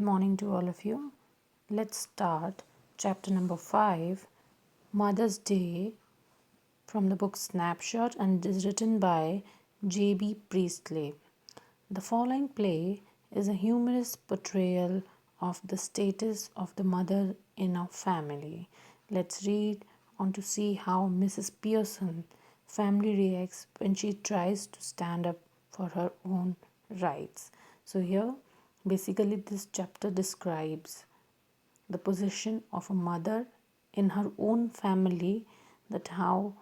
morning to all of you. Let's start chapter number 5, Mother's Day, from the book Snapshot, and it is written by J.B. Priestley. The following play is a humorous portrayal of the status of the mother in a family. Let's read on to see how Mrs. Pearson family reacts when she tries to stand up for her own rights. So here basically this chapter describes the position of a mother in her own family, that how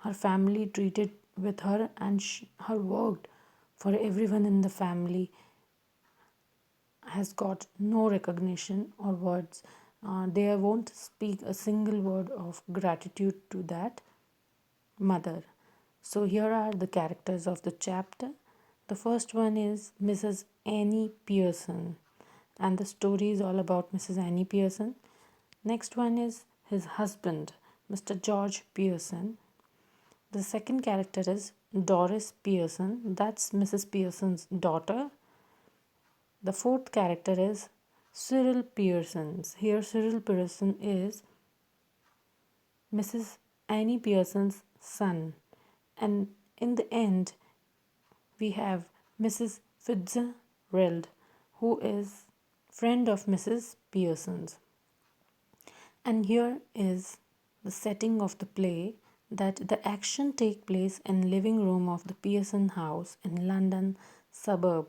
her family treated with her and her worked for everyone in the family has got no recognition or words. They won't speak a single word of gratitude to that mother. So here are the characters of the chapter. The first one is Mrs. Annie Pearson, and the story is all about Mrs. Annie Pearson. Next one is his husband, Mr. George Pearson. The second character is Doris Pearson, that's Mrs. Pearson's daughter. The fourth character is Cyril Pearson. Here Cyril Pearson is Mrs. Annie Pearson's son. And in the end, we have Mrs. Fitzgerald, who is friend of Mrs. Pearson's. And here is the setting of the play, that the action take place in living room of the Pearson house in London suburb.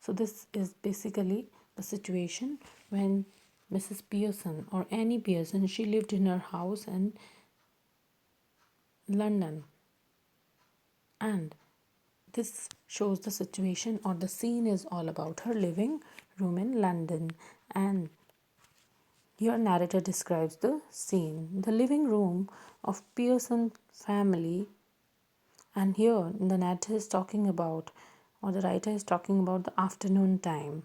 So this is basically the situation when Mrs. Pearson or Annie Pearson, she lived in her house in London, and this shows the situation, or the scene is all about her living room in London. And your narrator describes the scene, the living room of Pearson family. And here the narrator is talking about, or the writer is talking about, the afternoon time.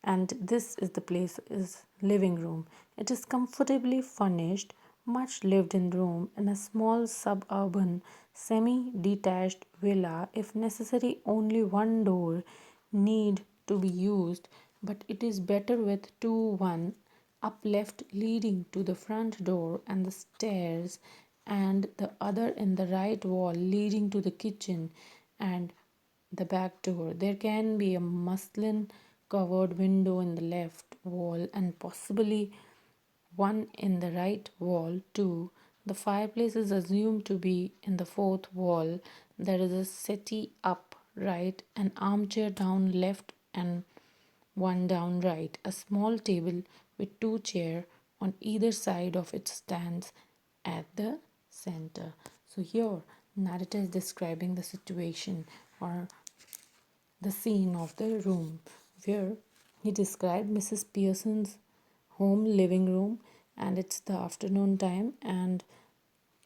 And this is the place is living room. It is comfortably furnished, much lived in room in a small suburban semi-detached villa. If necessary, only one door need to be used, but it is better with two, one up left leading to the front door and the stairs, and the other in the right wall leading to the kitchen and the back door. There can be a muslin covered window in the left wall and possibly one in the right wall too. The fireplace is assumed to be in the fourth wall. There is a settee up right, an armchair down left and one down right. A small table with two chairs on either side of it stands at the center. So here narrator is describing the situation or the scene of the room, where he described Mrs. Pearson's home living room, and it's the afternoon time and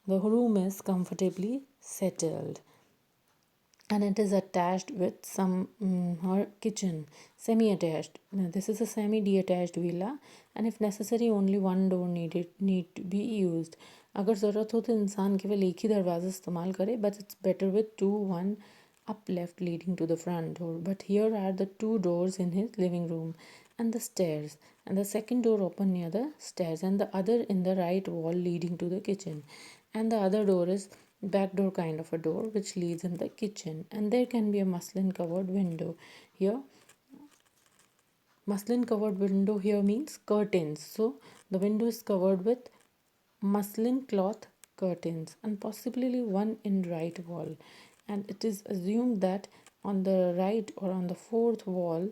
the room is comfortably settled, and it is attached with some her kitchen, semi-attached. Now, this is a semi-detached villa, and if necessary only one door need to be used. अगर ज़रूरत हो तो इंसान केवल एक ही दरवाज़ा इस्तेमाल करे, but it's better with two, one up left leading to the front door. But here are the two doors in his living room and the stairs, and the second door open near the stairs and the other in the right wall leading to the kitchen, and the other door is back door kind of a door which leads in the kitchen, and there can be a muslin covered window. Here muslin covered window here means curtains, so the window is covered with muslin cloth curtains and possibly one in right wall, and it is assumed that on the right or on the fourth wall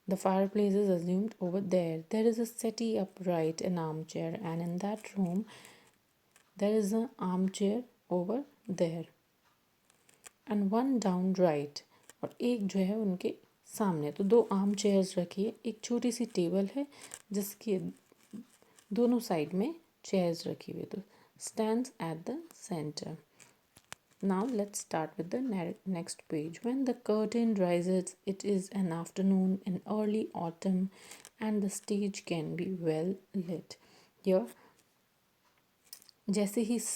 the fireplace is assumed over there. There is a settee upright, an armchair, and in that room there is an armchair over there and one down right, और एक जो है उनके सामने तो दो arm chairs रखी है, एक छोटी सी टेबल है जिसके दोनों साइड में chairs रखी हुई, तो stands at the center. Now let's start with the next page. When the curtain rises, it is an afternoon in early autumn and the stage can be well lit. Here जैसे ही इस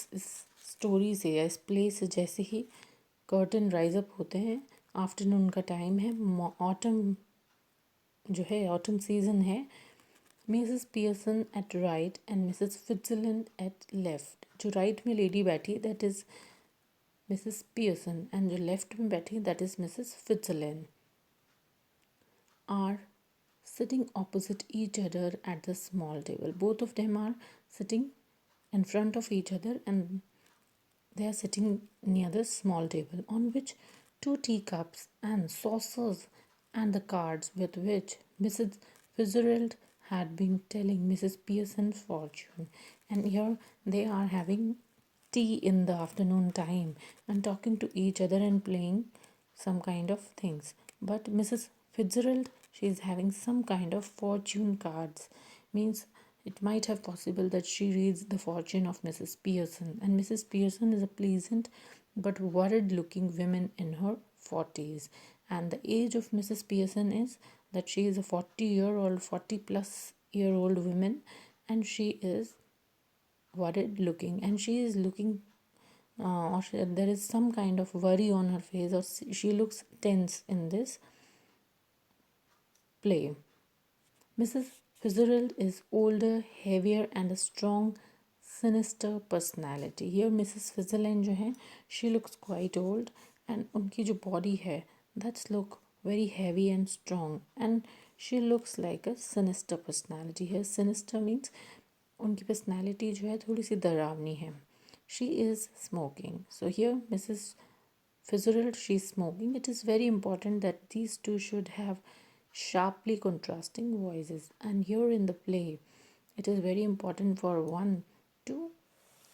story से या इस play से जैसे ही curtain rise up होते हैं, afternoon का टाइम है, ऑटम जो है ऑटम सीजन है, Mrs Pearson at right and Mrs Fitzgerald at left. जो राइट में लेडी बैठी that is Mrs Pearson and जो लेफ्ट में बैठी that is Mrs Fitzgerald are sitting opposite each other at the small table. Both of them are sitting in front of each other and they are sitting near the small table on which two teacups and saucers and the cards with which Mrs. Fitzgerald had been telling Mrs. Pearson's fortune. And here they are having tea in the afternoon time and talking to each other and playing some kind of things. But Mrs. Fitzgerald, she is having some kind of fortune cards. Means it might have possible that she reads the fortune of Mrs. Pearson. And Mrs. Pearson is a pleasant but worried looking woman in her 40s. And the age of Mrs. Pearson is that she is a 40-year-old, 40-plus-year-old woman, and she is worried looking, and she is looking there is some kind of worry on her face, or she looks tense in this play. Mrs. Fitzgerald is older, heavier, and a strong, sinister personality. Here, Mrs. Fitzgerald जो है, she looks quite old, and उनकी जो body है, that's look very heavy and strong, and she looks like a sinister personality. Here, sinister means उनकी personality जो है थोड़ी सी डरावनी है. She is smoking. So here, Mrs. Fitzgerald, she is smoking. It is very important that these two should have sharply contrasting voices, and here in the play it is very important for one to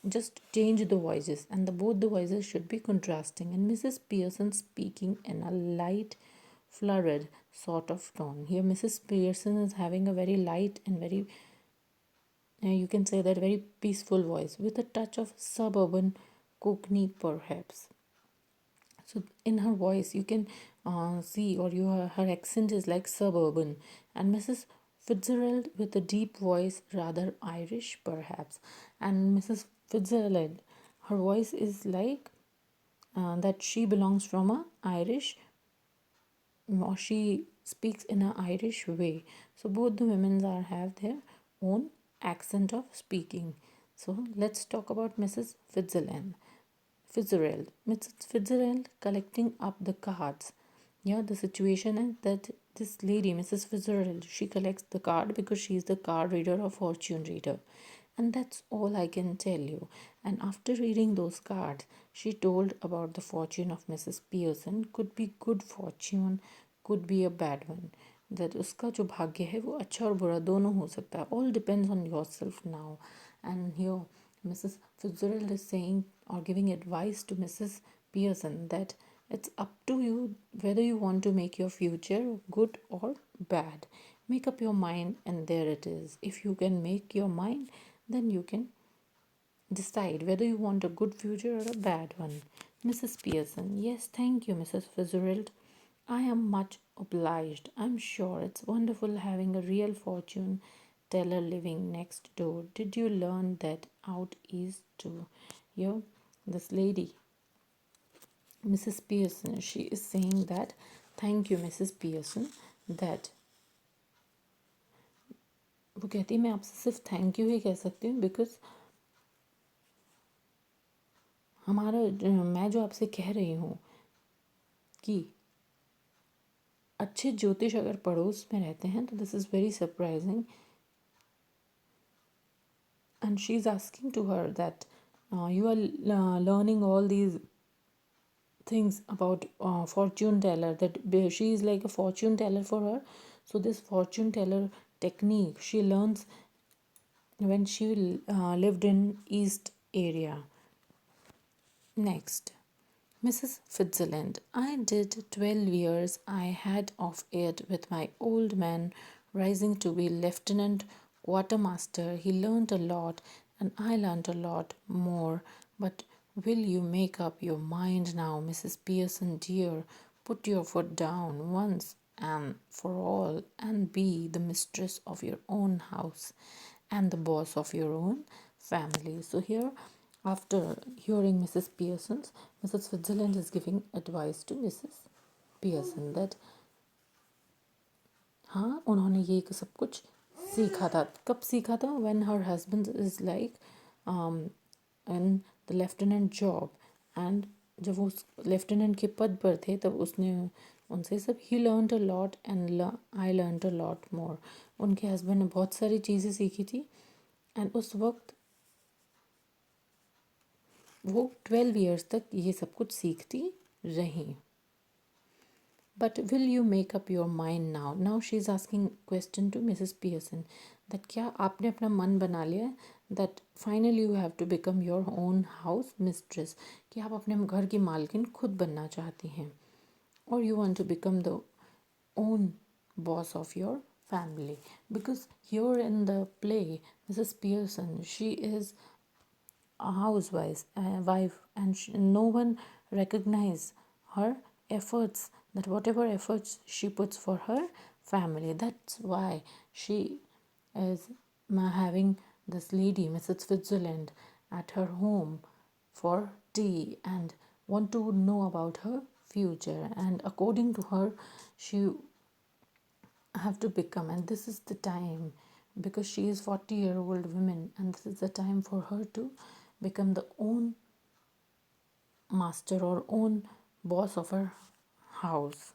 just change the voices, and both the voices should be contrasting. And Mrs. Pearson speaking in a light flurried sort of tone. Here Mrs. Pearson is having a very light and very you can say that very peaceful voice with a touch of suburban cockney perhaps. So in her voice you can see, or her accent is like suburban. And Mrs. Fitzgerald with a deep voice, rather Irish perhaps. And Mrs. Fitzgerald, her voice is like that she belongs from a Irish, or she speaks in a Irish way. So both the women have their own accent of speaking. So let's talk about Mrs. Fitzgerald. Mrs. Fitzgerald collecting up the cards. Yeah, the situation is that this lady, Mrs. Fitzgerald, she collects the card because she is the card reader or fortune reader. And that's all I can tell you. And after reading those cards, she told about the fortune of Mrs. Pearson. Could be good fortune, could be a bad one. That उसका जो भाग्य है वो अच्छा और बुरा दोनों हो सकता है. All depends on yourself now. And here Mrs. Fitzgerald is saying or giving advice to Mrs. Pearson that it's up to you whether you want to make your future good or bad. Make up your mind, and there it is. If you can make your mind, then you can decide whether you want a good future or a bad one. Mrs. Pearson, yes, thank you, Mrs. Fitzgerald. I am much obliged. I'm sure it's wonderful having a real fortune teller living next door. Did you learn that out east too? You, this lady, Mrs. Pearson, she is saying that thank you, Mrs. Pearson, that वो कहती है मैं आपसे सिर्फ thank you ही कह सकती हूँ because मैं जो आपसे कह रही हूँ कि अच्छे ज्योतिष अगर पड़ोस में रहते हैं तो this is very surprising. And she is asking to her that you are learning all these things about fortune teller, that she is like a fortune teller for her. So this fortune teller technique she learns when she lived in east area. Next, Mrs. Fitzgerald. I did 12 years I had of it with my old man rising to be lieutenant quartermaster. He learned a lot and I learned a lot more. But will you make up your mind now, Mrs. Pearson dear? Put your foot down once and for all and be the mistress of your own house and the boss of your own family. So here, after hearing Mrs. Pearson's, Mrs. Fitzgerald is giving advice to Mrs. Pearson that हाँ, उन्होंने ये सब कुछ सीखा था। कब सीखा था? When her husband is like in the lieutenant job, and जब वो उस लेफ्टिनेंट के पद पर थे तब उसने उनसे सब ही learned a lot and I learned a lot more. उनके हस्बैंड ने बहुत सारी चीज़ें सीखी थी, एंड उस वक्त वो 12 ईयर्स तक ये सब कुछ सीखती रहीं। But will you make up your mind now? Now she is asking question to Mrs. Pearson that क्या आपने अपना मन बना लिया that finally you have to become your own house mistress, कि आप अपने घर की मालकिन खुद बनना चाहती हैं, or you want to become the own boss of your family. Because here in the play Mrs. Pearson, she is a housewife, and no one recognize her efforts, that whatever efforts she puts for her family. That's why she is having this lady Mrs. Switzerland at her home for tea and want to know about her future, and according to her she have to become, and this is the time, because she is 40-year-old woman, and this is the time for her to become the own master or own boss of her house.